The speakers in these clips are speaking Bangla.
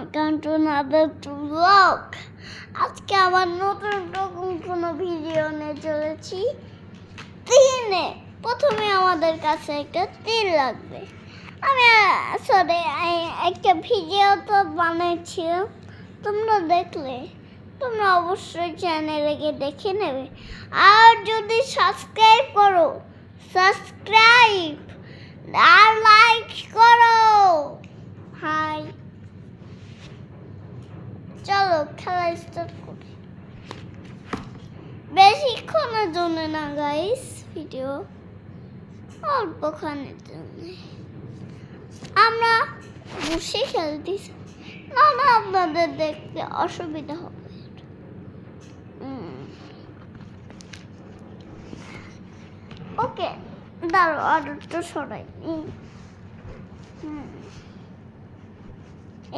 welcome to another vlog. আজকে আবার নতুন রকম কোনো ভিডিও নিয়ে চলেছি। তিনে প্রথমে আমাদের কাছে একটা তেল লাগবে। আমি একটা ভিডিও তো বানিয়েছিলাম, তোমরা দেখলে, তোমরা অবশ্যই চ্যানেলে গিয়ে দেখে নেবে। আর যদি সাবস্ক্রাইব করো, সাবস্ক্রাইব আর লাইক করো। হাই, চলো খেলা স্টার্ট করি। বেশিক্ষণের জন্য না গাইস, ভিডিও অল্পক্ষণের জন্য। আমরা বসে খেলতেছি, না আপনাদের দেখতে অসুবিধা হবে। ওকে, দাঁড়ো আর একটু সরাই।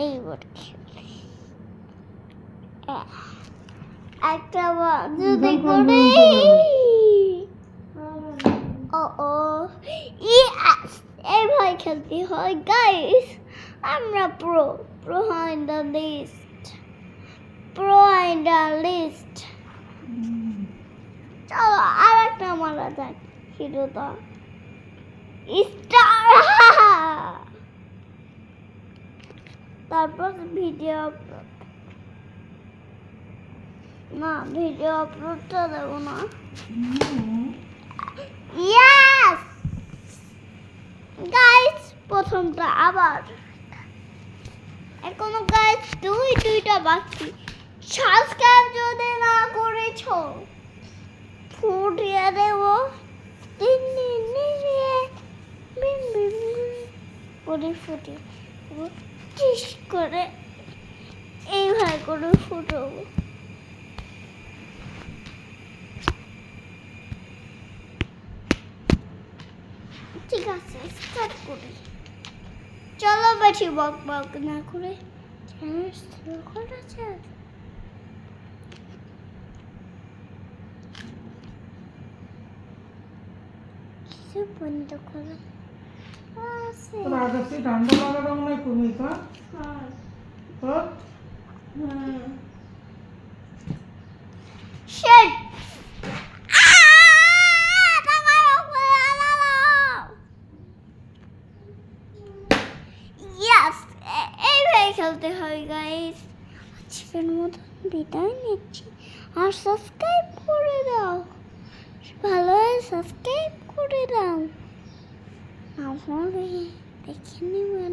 এইবার একটা যদি করে এইভাবে খেলতে হয় গাইস। আমরা প্রো ইন দ্য লিস্ট। চলো আর একটা মারা যাক। হিরোটা স্টার। তারপর ভিডিও আপলোড, না ভিডিও আপলোডটা দেবো না। ইয়েস গাইস, প্রথমটা আবার। এখনো গাইস দুইটা বাকি। সাবস্ক্রাইব যদি না করেছো ফুটিয়ে দেবো ফুটি টিস করে এইভাবে করে ফুটাবো। ঠিক আছে, স্টার্ট করি। চলো বেশি বক না করে করা যাক। বন্ধ করো। আকাশে ঠান্ডা লাগাটা মনে হয় কমিস। শেট এইভাবে খেলতে হয় গাইস। আজকের মতন বিদায় নিচ্ছি। আর সাবস্ক্রাইব করে দাও, ভালো সাবস্ক্রাইব করে দাও, আমার দেখে নিবে।